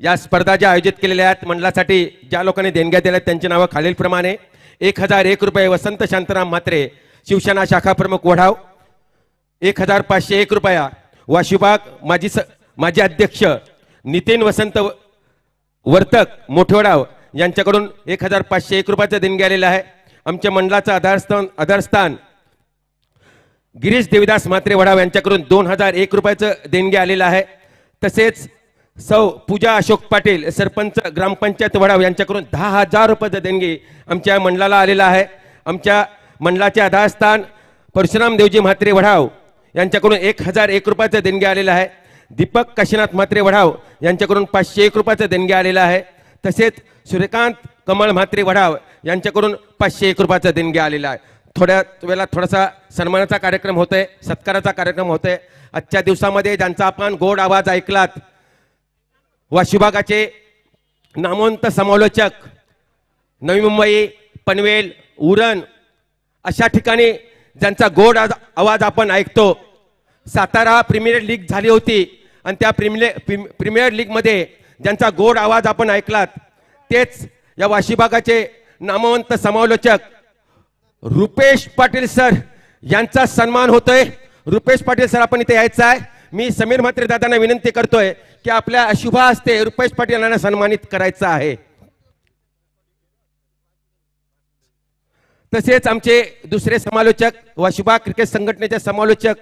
[SPEAKER 7] या स्पर्धा ज्या आयोजित केलेल्या आहेत मंडळासाठी ज्या लोकांनी देणग्या दिल्या त्यांची नावं खालीलप्रमाणे: 1001 रुपये वसंत शांताराम म्हात्रे, शिवसेना शाखा प्रमुख वढाव. 1501 रुपया वाशिबाग माजी अध्यक्ष नितीन वसंत वर्तक मोठवडाव यांच्याकडून 1501 रुपयाचं देणगी आलेलं आहे. आमच्या मंडळाचं आधारस्थान गिरीश देविदास म्हात्रे वढाव यांच्याकडून 2001 रुपयाचं देणगी आलेलं आहे. तसेच सौ पूजा अशोक पाटील सरपंच ग्रामपंचायत वडाव यांच्याकडून 10,000 रुपयाचं देणगी आमच्या मंडळाला आलेलं आहे. आमच्या मंडळाचे आधारस्थान परशुराम देवजी म्हात्रे वढाव यांच्याकडून 1001 रुपयाचं देणगी आलेलं आहे. दीपक काशीनाथ म्हात्रे वढाव यांच्याकडून 501 रुपयाचं देणगी आलेलं आहे. तसेच सूर्यकांत कमळ म्हात्रे वढाव यांच्याकडून 501 रुपयाचं देणगी आलेलं आहे. थोड्या वेळा थोडासा सन्मानाचा कार्यक्रम होतोय, सत्काराचा कार्यक्रम होतोय. आजच्या दिवसामध्ये ज्यांचा आपण गोड आवाज ऐकलात, वाशिबागाचे नामवंत समालोचक, नवी मुंबई, पनवेल, उरण अशा ठिकाणी ज्यांचा गोड आवाज आपण ऐकतो. सातारा प्रीमियर लीग झाली होती आणि त्या प्रीमियर लीगमध्ये ज्यांचा गोड आवाज आपण ऐकलात तेच या वाशिबागाचे नामवंत समालोचक रुपेश पाटील सर यांचा सन्मान होतोय. रुपेश पाटील सर आपण इथे यायचं आहे. मी समीर म्हात्रे दादांना विनंती करतोय की आपल्या शुभ हस्ते रुपेश पाटील यांना सन्मानित करायचं आहे. तसेच आमचे दुसरे समालोचक वाशिबाग क्रिकेट संघटनेचे समालोचक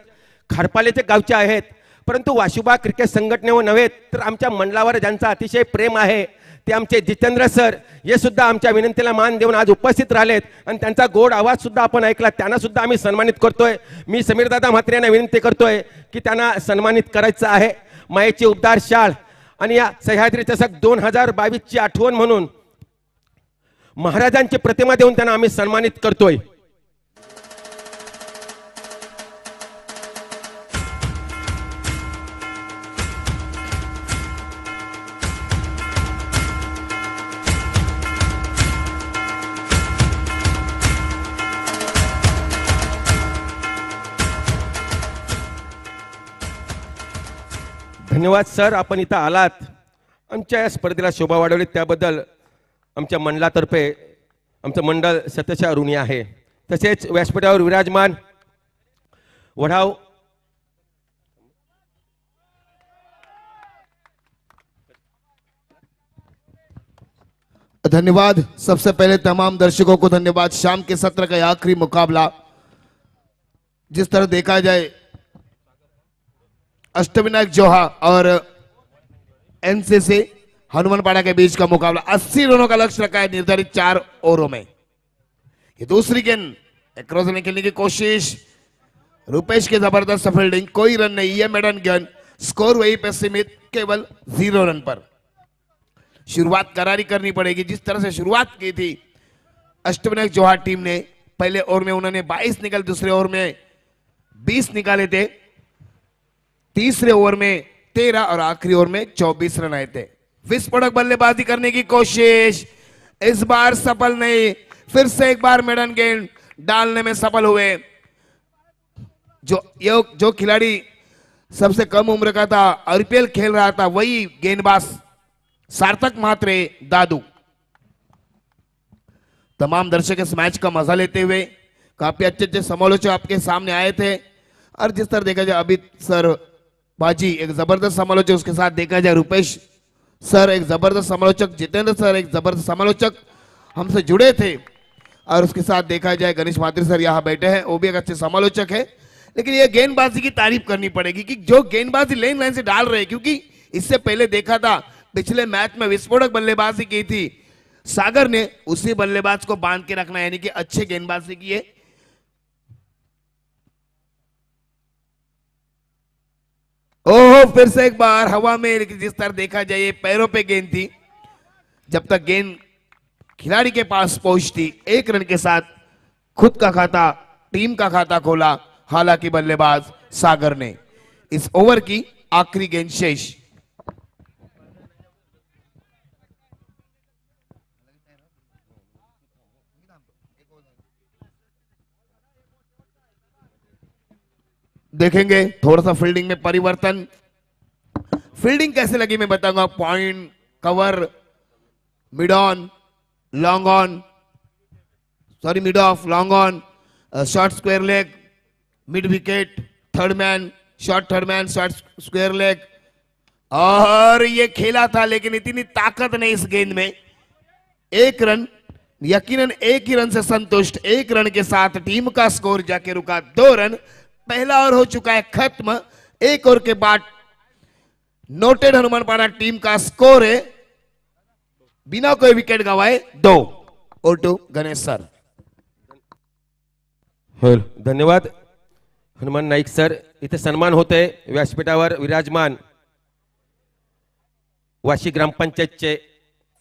[SPEAKER 7] खारपालेचे गावचे आहेत, परंतु वाशिबाग क्रिकेट संघटनेवर नव्हे तर आमच्या मंडळावर ज्यांचा अतिशय प्रेम आहे ते आमचे जितेंद्र सर, हे सुद्धा आमच्या विनंतीला मान देऊन आज उपस्थित राहिलेत आणि त्यांचा गोड आवाज सुद्धा आपण ऐकला. त्यांना सुद्धा आम्ही सन्मानित करतोय. मी समीरदादा म्हात्रे यांना विनंती करतोय की त्यांना सन्मानित करायचं आहे. मायेची उबदार शाळ आणि या सह्याद्री चषक 2022ची आठवण म्हणून महाराजांची प्रतिमा देऊन त्यांना आम्ही सन्मानित करतोय. धन्यवाद सर, आपण इथं आलात, आमच्या या स्पर्धेला शोभा वाढवली त्याबद्दल आमच्या मंडळातर्फे आमचं मंडळ सतशा ऋणी आहे. तसेच व्यासपीठावर विराजमान वढाव
[SPEAKER 3] धन्यवाद. सबसे पहले तमाम दर्शकों को धन्यवाद. शाम के सत्र का आखिरी मुकाबला, जिस तरह देखा जाए अष्टविनायक जोहा और एनसीसी हनुमानपाड़ा के बीच का मुकाबला 80 रनों का लक्ष्य रखा है निर्धारित 4 ओवरों में. ये दूसरी गेंद क्रॉस में खेलने की कोशिश, रुपेश की जबरदस्त फील्डिंग, कोई रन नहीं, ये मेडन गेंद, स्कोर वही पे सीमित, केवल 0 रन पर. शुरुआत करारी करनी पड़ेगी. जिस तरह से शुरुआत की थी अष्टविनायक जोहा टीम ने, पहले ओवर में उन्होंने 22 निकाले, दूसरे ओवर में 20 निकाले थे, तीसरे ओवर में 13 और आखिरी ओवर में 24 रन आए थे. विस्फोटक बल्लेबाजी करने की कोशिश, इस बार सफल नहीं. फिर से एक बार मेडन गेंद डालने में सफल हुए. जो खिलाड़ी सबसे कम उम्र का था, आईपीएल खेल रहा था, वही गेंदबाज सार्थक म्हात्रे दादू। तमाम दर्शक इस मैच का मजा लेते हुए, काफी अच्छे अच्छे समालोचक आपके सामने आए थे। और जिस तरह देखा जाए अभी सर बाजी एक जबरदस्त समालोचक, उसके साथ देखा जाए रुपेश सर एक जबरदस्त समालोचक, जितेंद्र सर एक जबरदस्त समालोचक हमसे जुड़े थे। और उसके साथ देखा जाए गणेश मात्री सर यहाँ बैठे हैं, वो भी एक अच्छे समालोचक है। लेकिन ये गेंदबाजी की तारीफ करनी पड़ेगी कि जो गेंदबाजी लेन लाइन से डाल रहे हैं, क्योंकि इससे पहले देखा था पिछले मैच में विस्फोटक बल्लेबाजी की थी सागर ने, उसी बल्लेबाज को बांध के रखना, यानी कि अच्छे गेंदबाजी की है। ओहो, फिर से एक बार हवा में, लेकिन जिस तरह देखा जाए ये पैरों पे गेंद थी, जब तक गेंद खिलाड़ी के पास पहुंचती, 1 रन के साथ खुद का खाता, टीम का खाता खोला। हालांकि बल्लेबाज सागर ने इस ओवर की आखिरी गेंद शेष। देखेंगे थोड़ा सा फील्डिंग में परिवर्तन। फील्डिंग कैसे लगी मैं बताऊंगा। Point, cover, mid on, long on, sorry mid of, long on, short square leg, mid wicket, third man, short third man, short square leg. और ये खेला था, लेकिन इतनी ताकत नहीं इस गेंद में। 1 रन, यकीनन 1 ही रन से संतुष्ट। 1 रन के साथ टीम का स्कोर जाके रुका 2 रन। पहला ओवर हो चुका है खत्म। 1 ओवर के बाद नोटेड हनुमानपाड़ा टीम का स्कोर है बिना कोई विकेट गंवाए 2। Over to Ganesh sir.
[SPEAKER 7] हो, धन्यवाद हनुमान नाईक सर। इथे सन्मान होते व्यासपीठावर विराजमान वाशी ग्रामपंचायतचे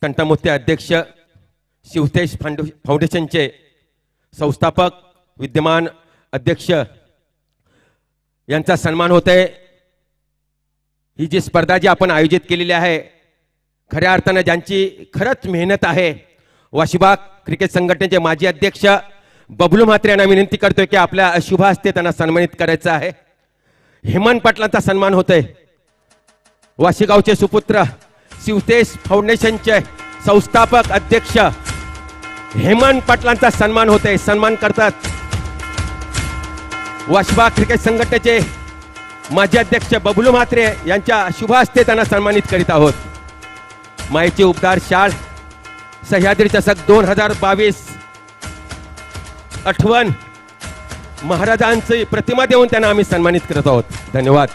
[SPEAKER 7] तंटामुक्ती अध्यक्ष, शिवतेज फाउंडेशनचे संस्थापक, विद्यमान अध्यक्ष यांचा सन्मान होते। ही जी स्पर्धा जी आपण आयोजित केलेली आहे, खऱ्या अर्थाने ज्यांची खरंच मेहनत आहे, वाशीबाग क्रिकेट संघटनेचे माजी अध्यक्ष बबलू म्हात्रे यांना विनंती करतोय की आपल्या शुभ हस्ते त्यांना सन्मानित करायचं आहे। हेमंत पाटलांचा सन्मान होतोय। वाशीगावचे सुपुत्र, शिवतेज फाउंडेशनचे संस्थापक अध्यक्ष हेमंत पाटलांचा सन्मान होतोय। सन्मान करतात वाशीबाग क्रिकेट संघटनेचे माजी अध्यक्ष बबलू म्हात्रे यांच्या शुभ हस्ते त्यांना सन्मानित करीत आहोत। मायेची उपदार शाळ सह्याद्री चषक 2022 आठवण महाराजांची प्रतिमा देऊन त्यांना आम्ही सन्मानित करत आहोत। धन्यवाद।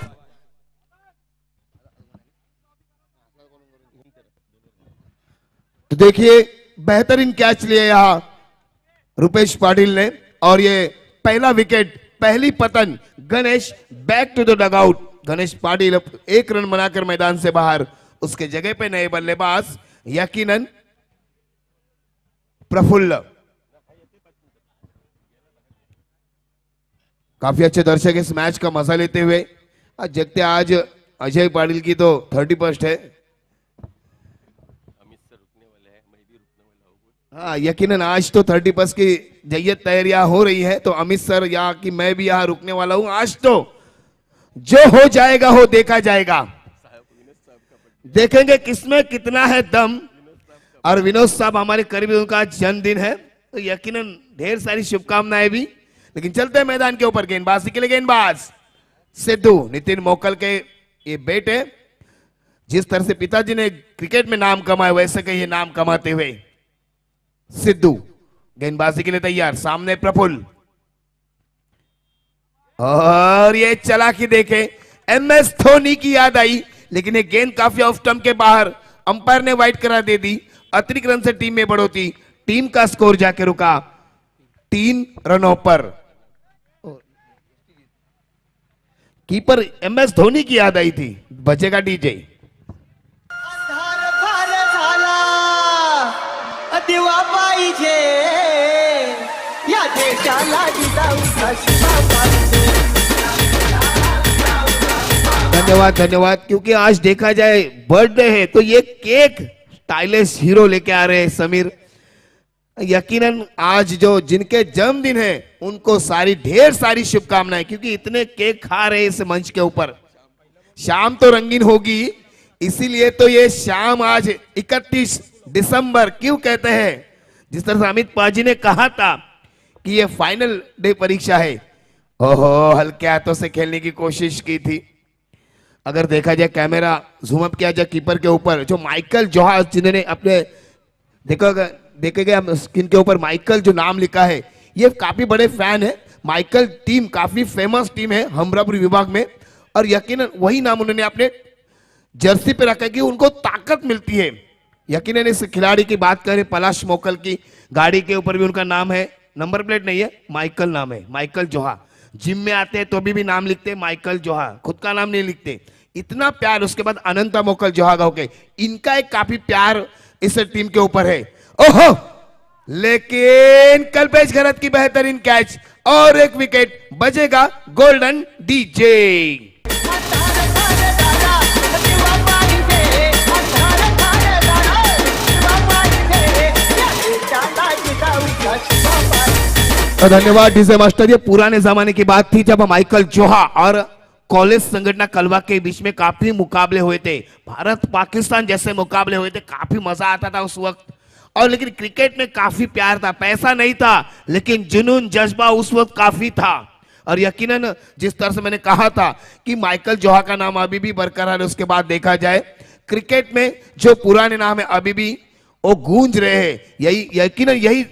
[SPEAKER 3] तो देखिए बेहतरीन कैच लिया यहाँ रुपेश पाटिल ने, और ये पहला विकेट, पहली पतन। Ganesh back to the dugout. Ganesh Patil 1 run बनाकर मैदान से बाहर। उसके जगह पे नए बल्लेबाज यकीनन प्रफुल्ल। काफी अच्छे दर्शक इस मैच का मजा लेते हुए। जगते आज अजय पाटिल की तो 31st है। हाँ, यकीनन आज तो 31st की जय्यत तैयारियां हो रही है, तो अमित सर यहाँ की मैं भी यहाँ रुकने वाला हूं। आज तो जो हो जाएगा हो देखा जाएगा, देखेंगे किसमें कितना है दम। और विनोद साहब हमारे करीबी, उनका जन्मदिन है, तो यकीनन ढेर सारी शुभकामनाएं भी। लेकिन चलते हैं मैदान के ऊपर। गेंदबाजी के लिए गेंदबाज सिद्धू, नितिन मोकल के ये बेटे। जिस तरह से पिताजी ने क्रिकेट में नाम कमाया, वैसे कहीं नाम कमाते हुए सिद्धू गेंदबाजी के लिए तैयार। सामने प्रफुल्ल, और ये चला कि देखे MS धोनी की याद आई, लेकिन ये गेंद काफी ऑफ स्टंप के बाहर, अंपायर ने वाइड करा दे दी। अतिरिक्त रन से टीम में बढ़ोती, टीम का स्कोर जाके रुका 3 रनों पर। कीपर MS धोनी की याद आई थी। बजेगा डीजे।
[SPEAKER 4] अंधार फार झाला, दिवा पाहिजे या देशाला जिजाऊचा शिवा पाहिजे।
[SPEAKER 3] धन्यवाद धन्यवाद। क्योंकि आज देखा जाए बर्थडे है, तो ये केक स्टाइलिश हीरो लेके आ रहे हैं समीर। यकीनन आज जो जिनके जन्मदिन है उनको सारी ढेर सारी शुभकामनाएं, क्योंकि इतने केक खा रहे हैं इस मंच के ऊपर। शाम तो रंगीन होगी, इसीलिए तो ये शाम आज 31 दिसंबर क्यों कहते हैं, जिस तरह से अमित पाजी ने कहा था कि ये फाइनल डे परीक्षा है। ओहो, हल्के हाथों से खेलने की कोशिश की थी। अगर देखा जाए कैमरा जूम अप किया जाए कीपर के ऊपर, जो माइकल जोहा जिन्होंने अपने देखेगा हम स्क्रीन के ऊपर माइकल जो नाम लिखा है, ये काफी बड़े फैन है। माइकल टीम काफी फेमस टीम है हमरापुर विभाग में, और यकीनन वही नाम उन्होंने अपने जर्सी पे रखा कि उनको ताकत मिलती है। यकीनन इस खिलाड़ी की बात करें पलाश मोकल की, गाड़ी के ऊपर भी उनका नाम है, नंबर प्लेट नहीं है, माइकल नाम है, माइकल जोहा। जिम में आते हैं तो भी नाम लिखते हैं माइकल जोहा, खुद का नाम नहीं लिखते। इतना प्यार। उसके बाद अनंता मोकल जोहा गांव के, इनका एक काफी प्यार इस टीम के ऊपर है। ओहो, लेकिन कल्पेश घरत की बेहतरीन कैच और एक विकेट, बजेगा गोल्डन डीजे। धन्यवाद डीजे मास्टर। ये पुराने जमाने की बात थी जब माइकल जोहा और कॉलेज संगठन कलवा के बीच में काफी मुकाबले हुए थे, भारत पाकिस्तान जैसे मुकाबले हुए थे, काफी मजा आता था उस वक्त। और लेकिन क्रिकेट में काफी प्यार था, पैसा नहीं था लेकिन जुनून जज्बा उस वक्त काफी था। और यकीनन जिस तरह से मैंने कहा था कि माइकल जोहा का नाम अभी भी बरकरार है, उसके बाद देखा जाए क्रिकेट में जो पुराने नाम है अभी भी वो गूंज रहे हैं। यही यकीनन यही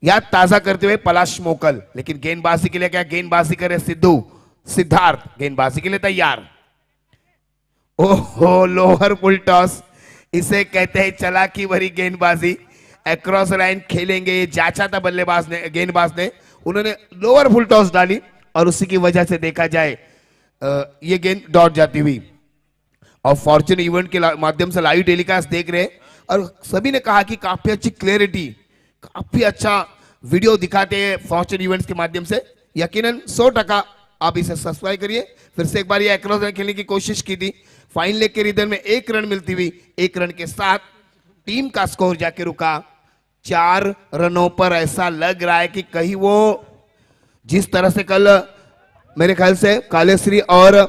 [SPEAKER 3] याद ताजा करते हुए पलाश मोकल। लेकिन गेंदबाजी के लिए क्या गेंदबाजी करे सिद्धार्थ, गेंदबाजी के लिए तैयार। ओहो, लोअर फुल टॉस, इसे कहते हैं चालाकी भरी गेंदबाजी। अक्रॉस लाइन खेलेंगे ये जांचा था बल्लेबाज ने, गेंदबाज ने, उन्होंने लोअर फुल टॉस डाली और उसी की वजह से देखा जाए ये गेंद डॉट जाती हुई। और फॉर्च्यून इवेंट के माध्यम से लाइव टेलीकास्ट देख रहे हैं और सभी ने कहा कि काफी अच्छी क्लैरिटी, काफी अच्छा वीडियो दिखाते हैं फॉर्च्यून इवेंट्स के माध्यम से। यकीनन 100% आप इसे सब्सक्राइब करिए। फिर से एक बार ये अक्रॉस रन खेलने की कोशिश की थी, फाइन लेग के रिदम में 1 रन मिलती हुई, 1 रन के साथ टीम का स्कोर जाके रुका 4 रनों पर। ऐसा लग रहा है कि कहीं वो जिस तरह से कल मेरे ख्याल से कालेश्री और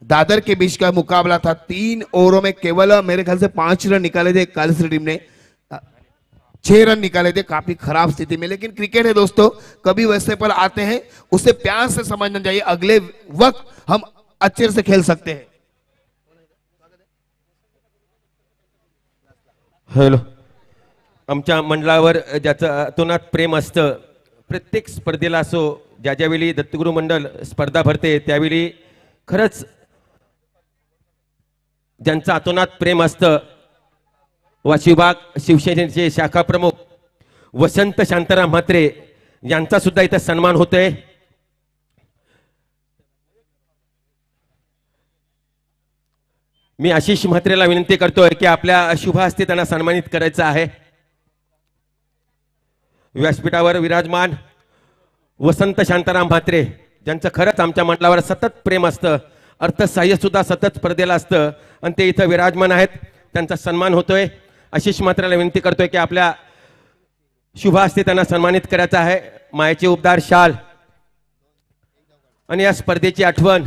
[SPEAKER 3] दादर के बीच का मुकाबला था, 3 ओवरों में केवल मेरे ख्याल से 5 रन निकाले थे कालेश्री टीम ने, 6 रन निकाले थे, काफी खराब स्थिति में। लेकिन क्रिकेट है दोस्तों, कभी वैसे पर आते हैं, उसे प्यार से समझना चाहिए, अगले वक्त हम अच्छे से खेल सकते हैं।
[SPEAKER 7] हॅलो, आमच्या मंडळावर ज्याचं अतोनात प्रेम असतं, प्रत्येक स्पर्धेला असो, ज्या ज्यावेळी दत्तगुरू मंडळ स्पर्धा भरते त्यावेळी खरंच ज्यांचं अतोनात प्रेम असतं, वाशिबाग शिवसेनेचे शाखा प्रमुख वसंत शांताराम म्हात्रे यांचा सुद्धा इथं सन्मान होतोय। मी आशिष म्हात्रेला विनंती करतोय की आपल्या शुभ हस्ते त्यांना सन्मानित करायचं आहे। व्यासपीठावर विराजमान वसंत शांताराम म्हात्रे, ज्यांचं खरंच आमच्या मंडळावर सतत प्रेम असतं, अर्थसहाय्य सुद्धा सतत स्पर्धेला असतं आणि ते इथं विराजमान आहेत, त्यांचा सन्मान होतोय। आशिष म्हात्रेला विनंती करतोय की आपल्या शुभ हस्ते त्यांना सन्मानित करायचं आहे। मायेचे उपदार शाल आणि या स्पर्धेची आठवण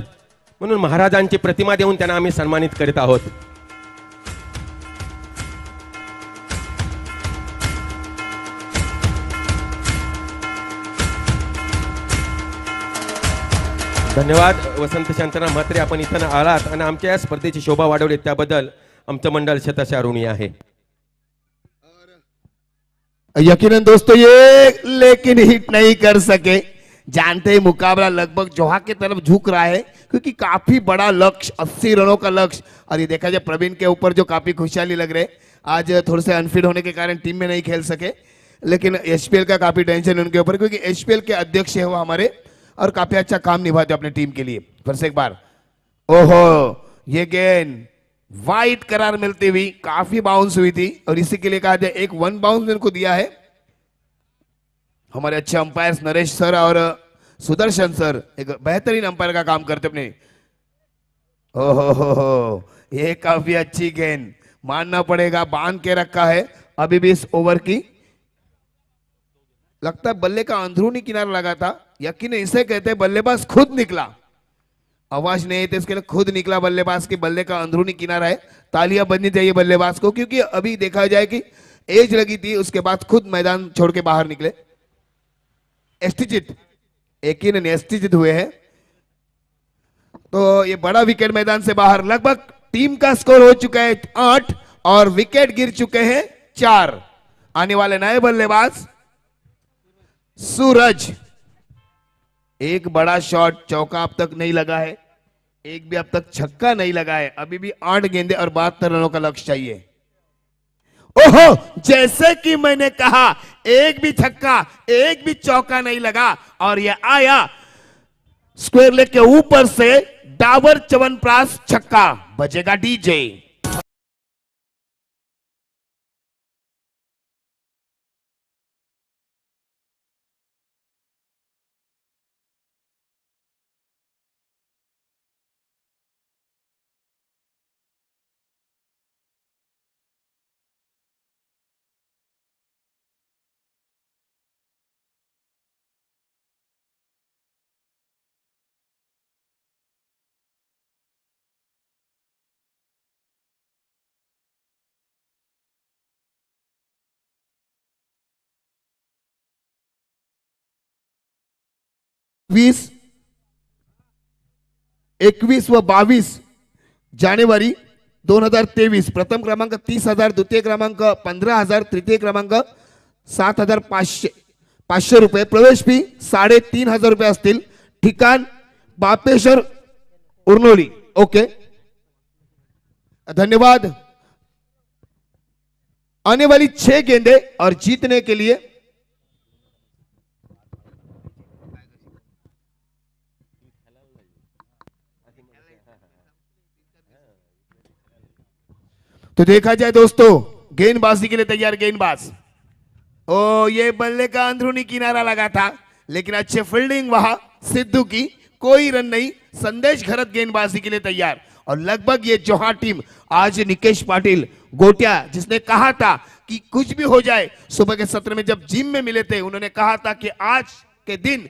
[SPEAKER 7] म्हणून महाराजांची प्रतिमा देऊन त्यांना आम्ही सन्मानित करीत आहोत। धन्यवाद वसंत शांताराम म्हात्रे, आपण इथं आलात आणि आमच्या या स्पर्धेची शोभा वाढवली त्याबद्दल आमचं मंडळ शतशः ऋणी आहे।
[SPEAKER 3] यकीनन दोस्तों ये लेकिन हिट नहीं कर सके, जानते ही मुकाबला लगभग जोहा की तरफ झुक रहा है क्योंकि काफी बड़ा लक्ष्य 80 रनों का लक्ष्य। और ये देखा जाए प्रवीण के ऊपर जो काफी खुशहाली लग रहे, आज थोड़े से अनफिट होने के कारण टीम में नहीं खेल सके, लेकिन एचपीएल का काफी टेंशन उनके ऊपर क्योंकि एचपीएल के अध्यक्ष है वो हमारे और काफी अच्छा काम निभाते अपने टीम के लिए। फिर से एक बार ओहो, ये गेंद वाइट करार मिलती हुई, काफी बाउंस हुई थी और इसी के लिए कहा जाए एक 1 बाउंस इनको दिया है हमारे अच्छे अंपायर नरेश सर और सुदर्शन सर, एक बेहतरीन अंपायर का काम करते अपने। ओहो, ये काफी अच्छी गेंद, मानना पड़ेगा, बांध के रखा है अभी भी इस ओवर की। लगता है बल्ले का अंदरूनी किनारा लगा था, यकीन इसे कहते हैं बल्लेबाज खुद निकला, आवाज नहीं है तो इसके लिए खुद निकला बल्लेबाज के बल्ले का अंदरूनी किनारा है, तालियां बजनी चाहिए बल्लेबाज को, क्योंकि अभी देखा जाए कि एज लगी थी, उसके बाद खुद मैदान छोड़ के बाहर निकले। एस्टिचित यकीनन एस्टिचित हुए हैं, तो ये बड़ा विकेट मैदान से बाहर। लगभग टीम का स्कोर हो चुका है 8 और विकेट गिर चुके हैं 4। आने वाले नए बल्लेबाज सूरज। एक बड़ा शॉट, चौका अब तक नहीं लगा है, एक भी अब तक छक्का नहीं लगा है, अभी भी 8 गेंदे और 72 रनों का लक्ष्य चाहिए। ओहो, जैसे कि मैंने कहा, एक भी छक्का एक भी चौका नहीं लगा और यह आया स्क्वायर लेग के ऊपर से डाबर च्यवनप्राश छक्का। बजेगा डीजे। वीस 21 व 22 जानेवारी 2023 प्रथम क्रमांक 30,000, द्वितीय क्रमांक 15,000, तृतीय क्रमांक 7,500 रुपये, प्रवेश फी 3,500 रुपये असतील। ठिकाण बापेश्वर उर्नोली। ओके, धन्यवाद। आने वाली 6 गेंदे और जीतने के लिए तो देखा जाए दोस्तों, गेंदबाजी के लिए तैयार गेंदबाज। ओ, ये बल्ले का अंदरूनी किनारा लगा था, लेकिन अच्छे फील्डिंग वहां सिद्धू की, कोई रन नहीं। संदेश घरत गेंदबाजी के लिए तैयार। और लगभग ये जोहा टीम आज निकेश पाटिल गोटिया, जिसने कहा था कि कुछ भी हो जाए, सुबह के सत्र में जब जिम में मिले थे, उन्होंने कहा था कि आज के दिन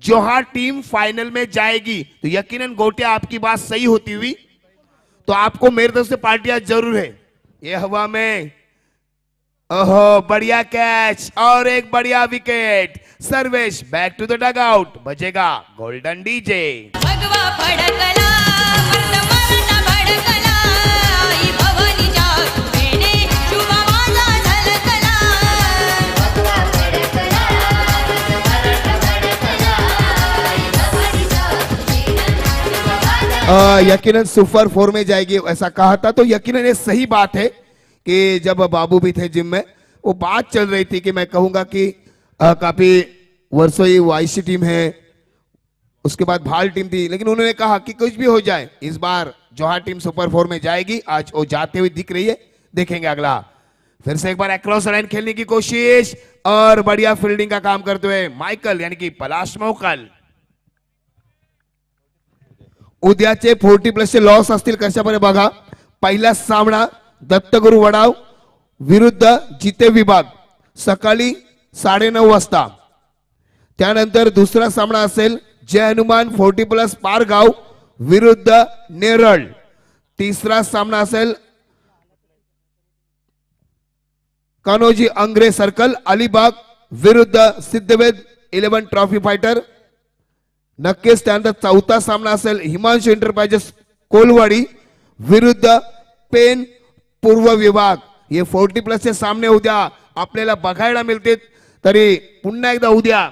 [SPEAKER 3] जोहा टीम फाइनल में जाएगी। तो यकीनन गोटिया आपकी बात सही होती हुई, तो आपको मेरे तरफ से पार्टियां जरूर है। ये हवा में, ओहो, बढ़िया कैच और एक बढ़िया wicket. Sarvesh back to the dugout. बजेगा गोल्डन डीजे।
[SPEAKER 8] भगवा फडकला मर्द मरण भडकला आई भवानीच्या वेणे शुभ माझा झलकला भगवा फडकला मरण भडकला आई भवानीच्या वेणे
[SPEAKER 3] यकीनन सुपर 4 में जाएगी ऐसा कहा था, तो यकीनन ये सही बात है कि जब बाबू भी थे जिम में, वो बात चल रही थी कि मैं कहूंगा कि काफी वर्षों ये वाईसी टीम है, उसके बाद भाल टीम थी, लेकिन उन्होंने कहा कि कुछ भी हो जाए, इस बार जोहा टीम सुपर 4 में जाएगी। आज वो जाते हुए दिख रही है, देखेंगे अगला। फिर से एक बार अक्रॉस लाइन खेलने की कोशिश और बढ़िया फील्डिंग का काम करते हुए माइकल यानी कि पलाश मोकल। उद्याचे 40+ चे लॉस असतील कशाप्रकारे बघा। पहिला सामना दत्तगुरु वडाव विरुद्ध जिते विभाग सकाळी 9:30 वाजता। त्यानंतर दुसरा सामना असेल जय हनुमान 40+ पारगाव विरुद्ध नेरळ। तिसरा सामना असेल कान्होजी अंग्रे सर्कल अलिबाग विरुद्ध सिद्धवेद 11 ट्रॉफी फायटर। नक्कीच त्यानंतर चौथा सामना असेल हिमांशु एंटरप्राइजेस कोलवाडी विरुद्ध पेन पूर्व विभाग। हे 40+ चे सामने उद्या आपल्याला बघायला मिळतील। तरी पुन्हा एकदा उद्या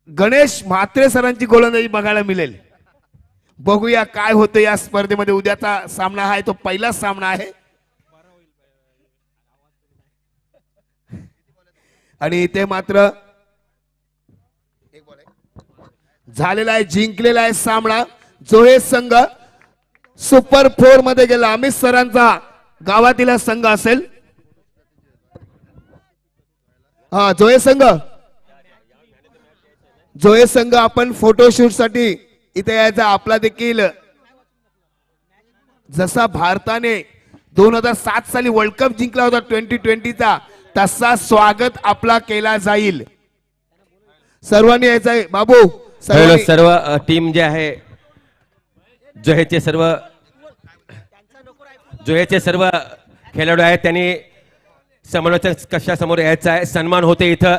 [SPEAKER 3] गणेश म्हात्रे सरांची गोलंदाजी बघायला मिळेल। बघूया काय होतं या स्पर्धेमध्ये। उद्याचा सामना आहे तो पहिला सामना आहे आणि ते मात्र झालेला आहे, जिंकलेला आहे सामना। जो हे संघ सुपर 4 मध्ये गेला, अमित सरांचा गावातील संघ असेल। हा, जोहे संघ आपण फोटोशूट साठी इथे यायचा। आपला देखील जसा भारताने 2007 साली वर्ल्ड कप जिंकला होता 2020चा, तसा स्वागत आपला केला जाईल। सर्वांनी यायचंय बाबू, सर्वांनी-
[SPEAKER 7] सर्व टीम जे आहे जोहेचे सर्व खेळाडू आहेत त्यांनी समालोचक कक्षासमोर यायचं आहे. सन्मान होते इथं.